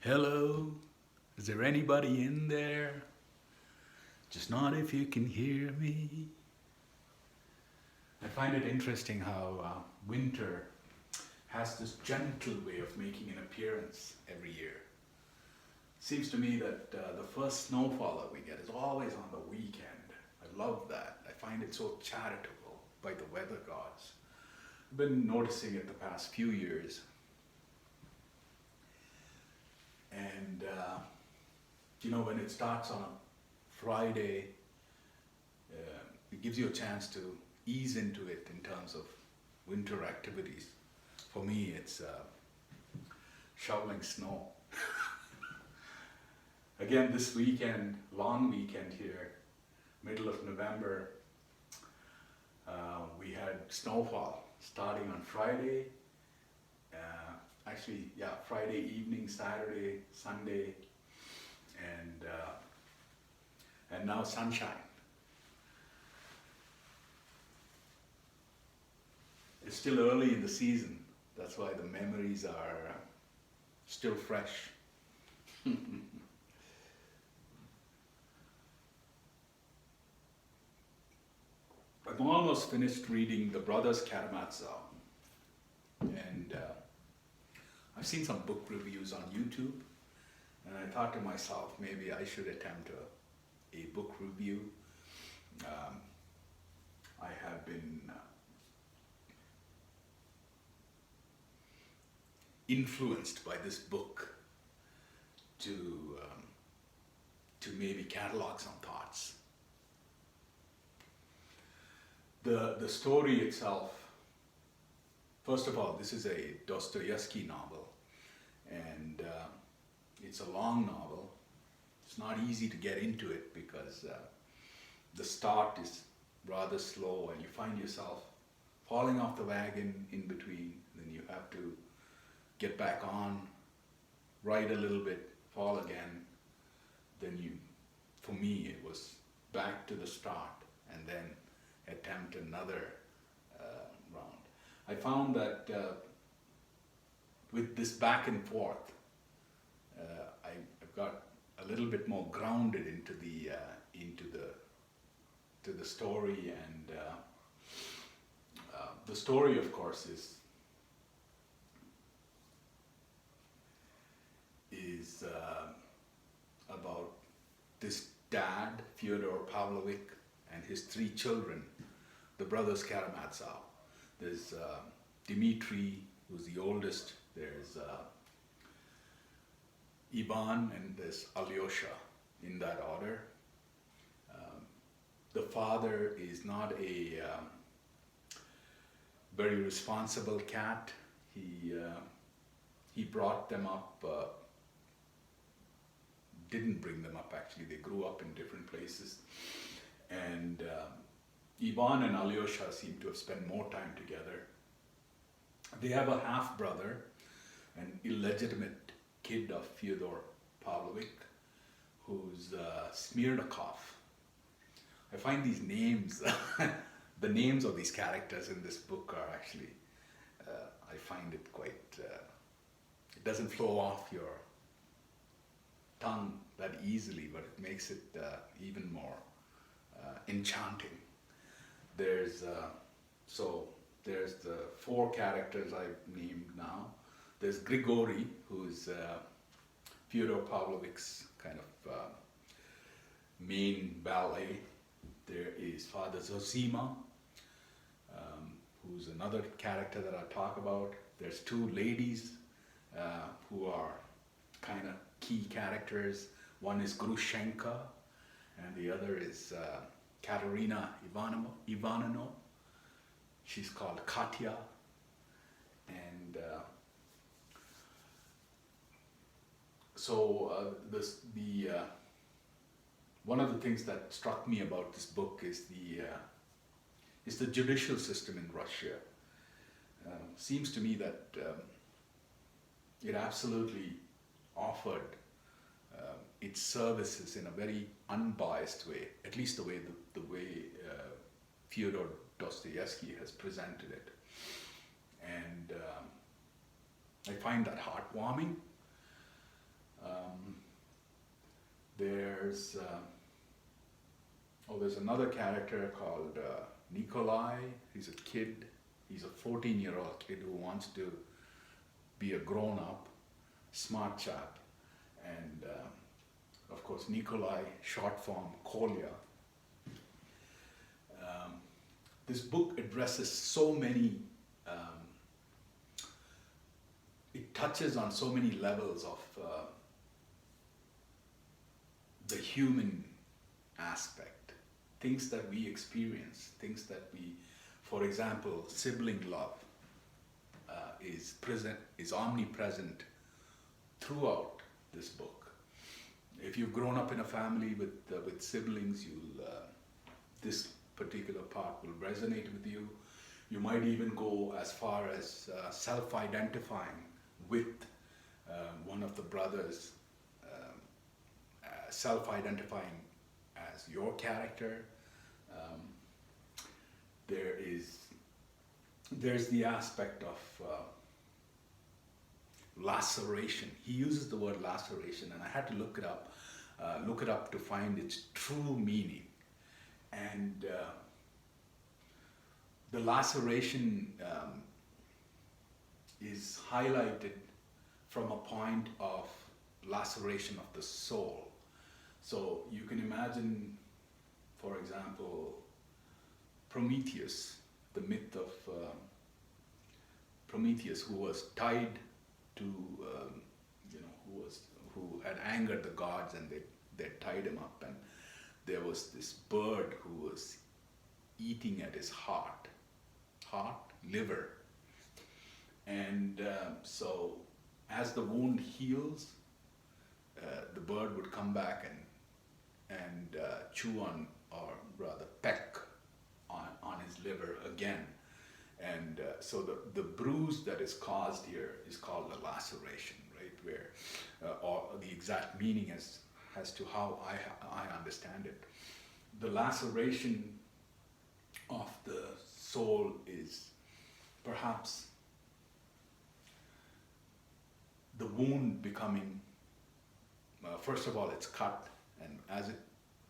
Hello, is there anybody in there? Just not if you can hear me. I find it interesting how winter has this gentle way of making an appearance every year. Seems to me that the first snowfall that we get is always on the weekend. I love that. I find it so charitable by the weather gods. I've been noticing it the past few years. And when it starts on a Friday, it gives you a chance to ease into it in terms of winter activities. For me, it's shoveling snow. Again, this weekend, long weekend here, middle of November, we had snowfall starting on Friday. Friday evening, Saturday, Sunday, and now sunshine. It's still early in the season. That's why the memories are still fresh. I've almost finished reading The Brothers Karamazov, and I've seen some book reviews on YouTube, and I thought to myself, maybe I should attempt a book review. I have been influenced by this book to maybe catalog some thoughts. The story itself, first of all, this is a Dostoyevsky novel, and it's a long novel. It's not easy to get into it because the start is rather slow and you find yourself falling off the wagon in between. Then you have to get back on, ride a little bit, fall again. For me, it was back to the start and then attempt another round. I found that with this back and forth, I've got a little bit more grounded into the story, and the story, of course, is about this dad, Fyodor Pavlovich, and his three children, the brothers Karamazov. There's Dmitri, who's the oldest. There's Ivan, and there's Alyosha, in that order. The father is not a very responsible cat. He brought them up, didn't bring them up actually. They grew up in different places. And Ivan and Alyosha seem to have spent more time together. They have a half-brother, an illegitimate kid of Fyodor Pavlovich, who's Smirnakov. I find these names, the names of these characters in this book are actually, I find it quite, it doesn't flow off your tongue that easily, but it makes it even more enchanting. There's the four characters I've named now. There's Grigory, who's Fyodor Pavlovich's kind of main valet. There is Father Zosima, who's another character that I'll talk about. There's two ladies who are kind of key characters. One is Grushenka, and the other is Katerina Ivanova. She's called Katya, and one of the things that struck me about this book is the judicial system in Russia. Seems to me that it absolutely offered its services in a very unbiased way, at least the way Fyodor Dostoyevsky has presented it. And I find that heartwarming. Um, there's there's another character called Nikolai. He's a kid. He's a 14-year-old kid who wants to be a grown-up, smart chap. And of course, Nikolai, short form, Kolya. This book addresses so many, it touches on so many levels of the human aspect, things that we experience, things that we, for example, sibling love is omnipresent throughout this book. If you've grown up in a family with siblings, this particular part will resonate with you. You might even go as far as self-identifying with one of the brothers, self-identifying as your character. There's the aspect of laceration. He uses the word laceration, and I had to look it up to find its true meaning. And the laceration is highlighted from a point of laceration of the soul. So you can imagine, for example, Prometheus, the myth of Prometheus, who was tied to, who had angered the gods, and they tied him up, and there was this bird who was eating at his liver. And so as the wound heals, the bird would come back and chew on, or rather peck on his liver again. And so the bruise that is caused here is called a laceration, right? Where, or the exact meaning as to how I understand it. The laceration of the soul is perhaps the wound becoming, first of all, it's cut, and as it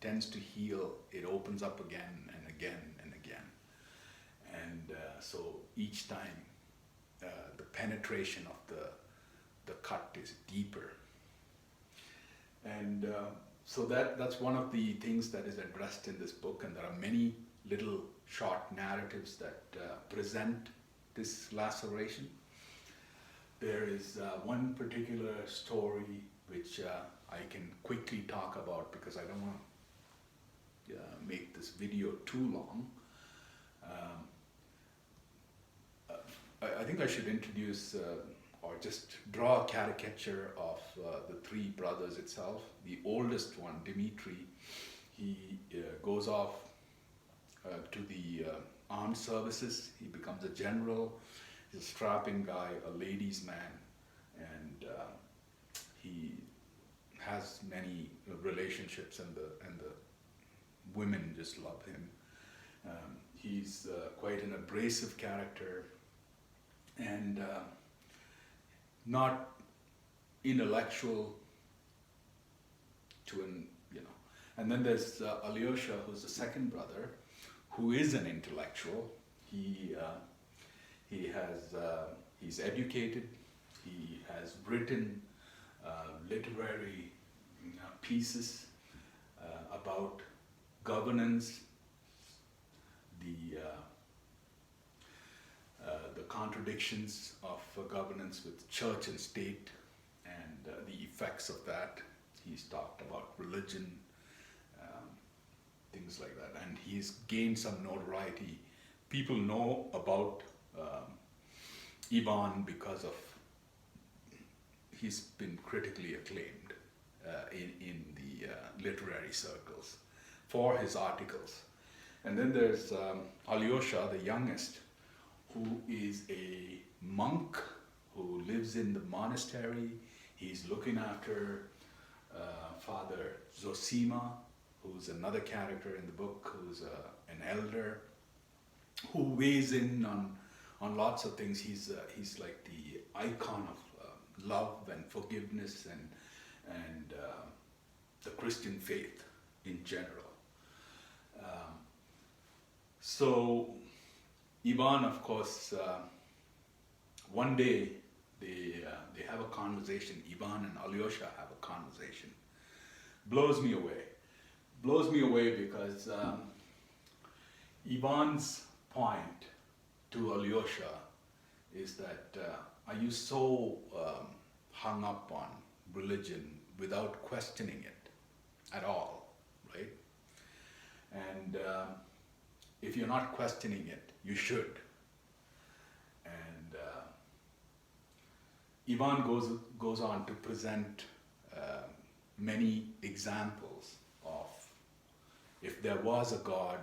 tends to heal, it opens up again and again and again. And so each time the penetration of the cut is deeper. And so that's one of the things that is addressed in this book, and there are many little short narratives that present this laceration. There is one particular story which I can quickly talk about because I don't want to make this video too long. I think I should introduce or just draw a caricature of the three brothers itself. The oldest one, Dmitri, he goes off to the armed services. He becomes a general. He's a strapping guy, a ladies' man, and he has many relationships, and the women just love him. He's quite an abrasive character, and not intellectual and then there's Alyosha, who's the second brother, who is an intellectual. He's educated. He has written literary pieces about governance, the contradictions of governance with church and state, and the effects of that. He's talked about religion, things like that, and he's gained some notoriety. People know about Ivan because of he's been critically acclaimed in the literary circles for his articles. And then there's Alyosha, the youngest, who is a monk who lives in the monastery. He's looking after Father Zosima, who's another character in the book, who's an elder, who weighs in on lots of things. He's like the icon of love and forgiveness and the Christian faith in general. So Ivan, of course, one day they have a conversation. Ivan and Alyosha have a conversation. Blows me away. Blows me away because Ivan's point to Alyosha is that are you so hung up on religion without questioning it at all, right? And if you're not questioning it, you should. And Ivan goes on to present many examples of, if there was a God,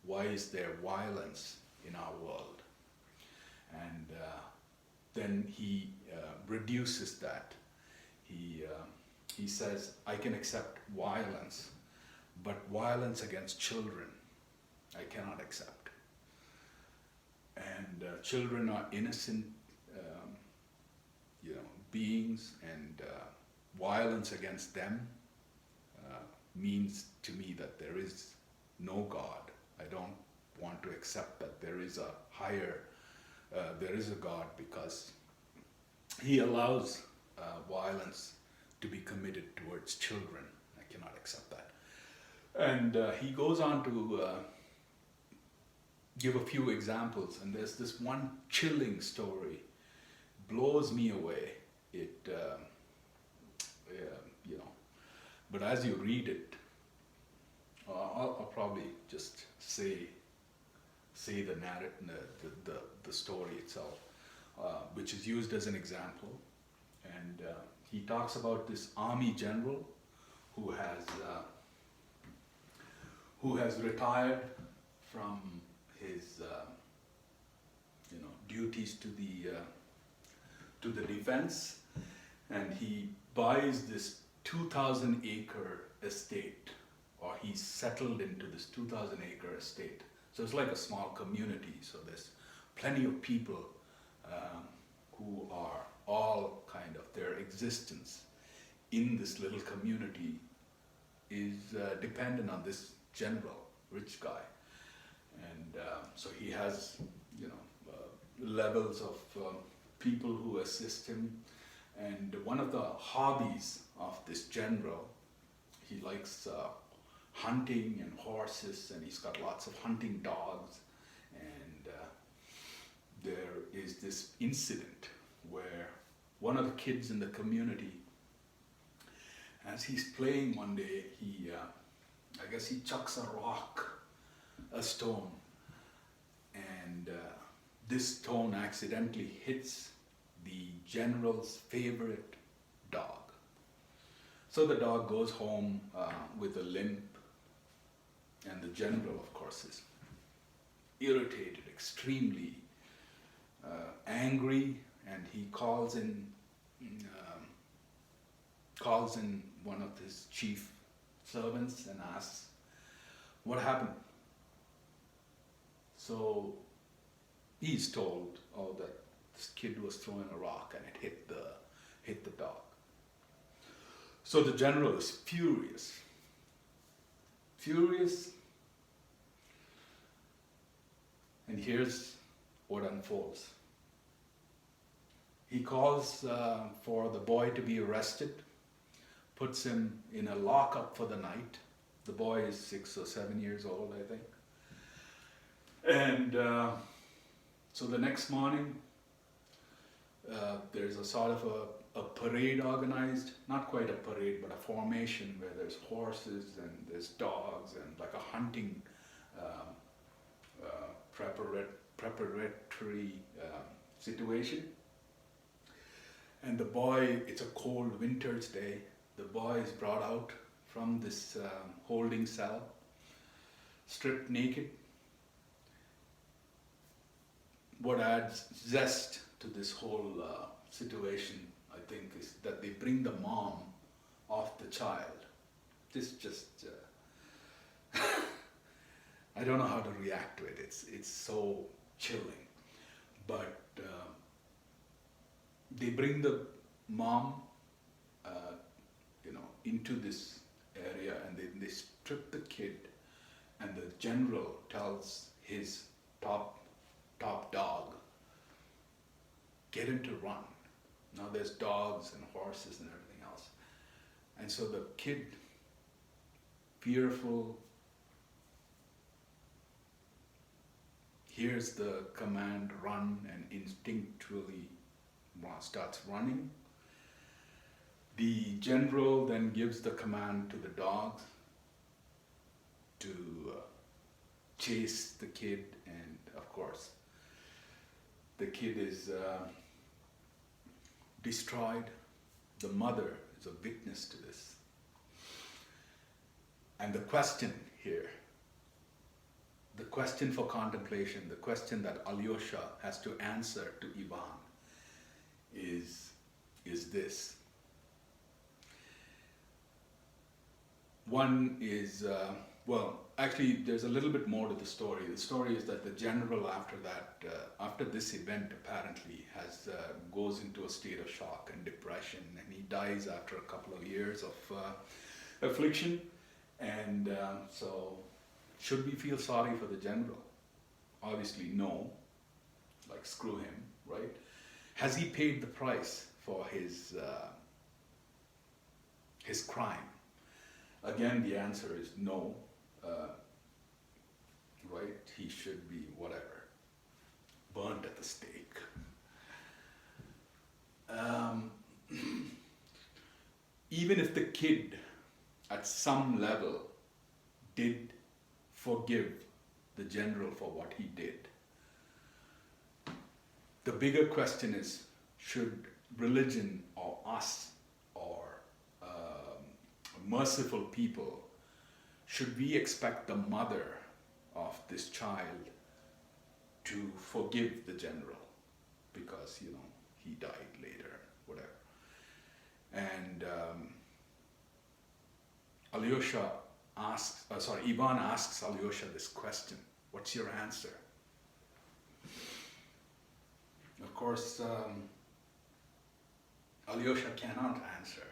why is there violence in our world? And then he reduces that. He says, I can accept violence, but violence against children, I cannot accept. And children are innocent, beings, and violence against them means to me that there is no God. I don't want to accept that there is a higher, there is a God, because he allows violence to be committed towards children. I cannot accept that. And he goes on to give a few examples, and there's this one chilling story, blows me away. It, but as you read it, I'll probably just say the narrative, the story itself, which is used as an example. And he talks about this army general who has retired from his duties to the defense, and he buys this 2,000-acre estate, or he's settled into this 2,000-acre estate. So it's like a small community. So there's plenty of people who are all kind of, their existence in this little community is dependent on this general, rich guy. And so he has, levels of people who assist him. And one of the hobbies of this general, he likes hunting and horses, and he's got lots of hunting dogs. And there is this incident where one of the kids in the community, as he's playing one day, I guess he chucks a stone, and this stone accidentally hits the general's favorite dog. So the dog goes home with a limp, and the general, of course, is irritated, extremely angry, and he calls in one of his chief servants and asks, what happened? So he's told, that this kid was throwing a rock and it hit the dog. So the general is furious. And here's what unfolds. He calls for the boy to be arrested, puts him in a lockup for the night. The boy is 6 or 7 years old, I think. And so the next morning, there's a sort of a parade organized, not quite a parade, but a formation where there's horses and there's dogs and like a hunting preparatory situation. And the boy, it's a cold winter's day, the boy is brought out from this holding cell, stripped naked. What adds zest to this whole situation, I think, is that they bring the mom of the child. This just, I don't know how to react to it. It's so chilling. But they bring the mom into this area and they strip the kid, and the general tells his top dog, get him to run. Now there's dogs and horses and everything else. And so the kid, fearful, hears the command run and instinctually starts running. The general then gives the command to the dogs to chase the kid, and of course the kid is destroyed. The mother is a witness to this. And the question here, the question for contemplation, the question that Alyosha has to answer to Ivan is this. One is, actually there's a little bit more to the story. The story is that the general after this event apparently goes into a state of shock and depression, and he dies after a couple of years of affliction. And so should we feel sorry for the general? Obviously no, like screw him, right? Has he paid the price for his crime? Again, the answer is no, right? He should be, whatever, burnt at the stake. Even if the kid, at some level, did forgive the general for what he did, the bigger question is, should religion or us or merciful people, should we expect the mother of this child to forgive the general because, he died later, whatever. And Ivan asks Alyosha this question, what's your answer? Of course, Alyosha cannot answer.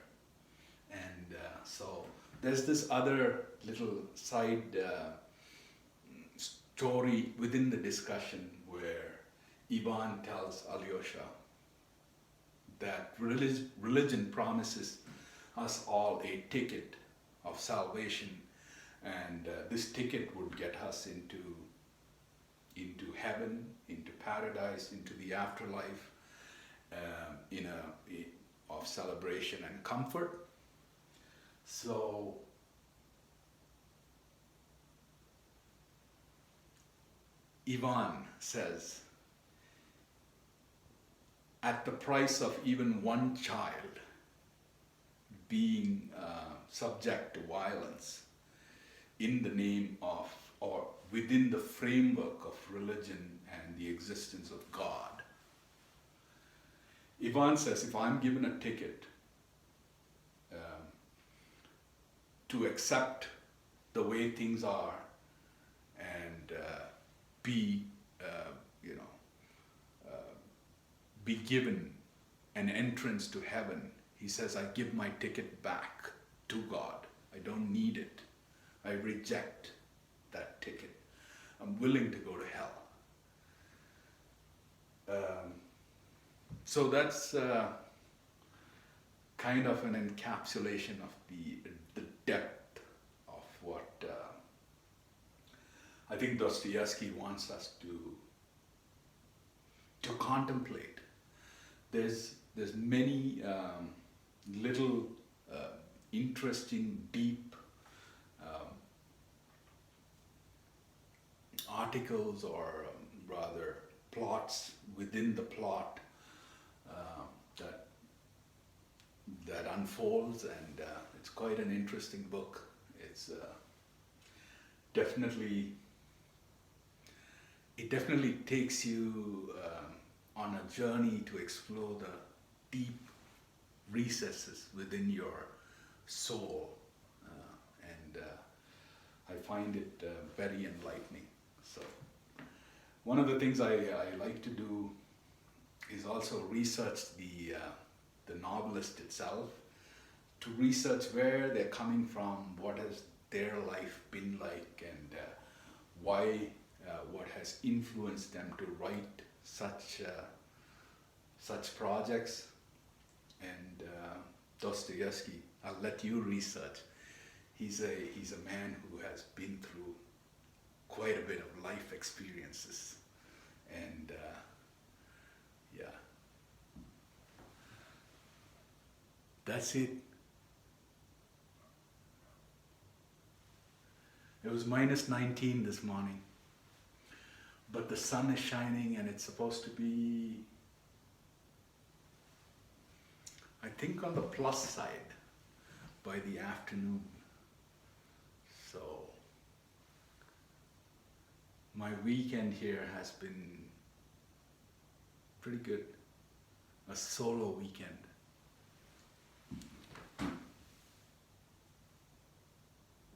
And so there's this other little side story within the discussion where Ivan tells Alyosha that religion promises us all a ticket of salvation, and this ticket would get us into heaven, into paradise, into the afterlife, of celebration and comfort. So Ivan says, at the price of even one child being subject to violence in the name of, or within the framework of religion and the existence of God, Ivan says, if I'm given a ticket to accept the way things are and be given an entrance to heaven, he says, I give my ticket back to God. I don't need it. I reject that ticket. I'm willing to go to hell. So that's kind of an encapsulation of the depth of what I think Dostoyevsky wants us to contemplate. There's many little interesting, deep articles, or rather plots within the plot that unfolds, and it's quite an interesting book. It definitely takes you on a journey to explore the deep recesses within your soul, and I find it very enlightening. So one of the things I like to do is also research the novelist itself, to research where they're coming from, what has their life been like, and why, what has influenced them to write such projects. And Dostoyevsky, I'll let you research. He's a man who has been through quite a bit of life experiences, and yeah, that's it. It was minus 19 this morning, but the sun is shining and it's supposed to be, I think, on the plus side by the afternoon. So my weekend here has been pretty good, a solo weekend.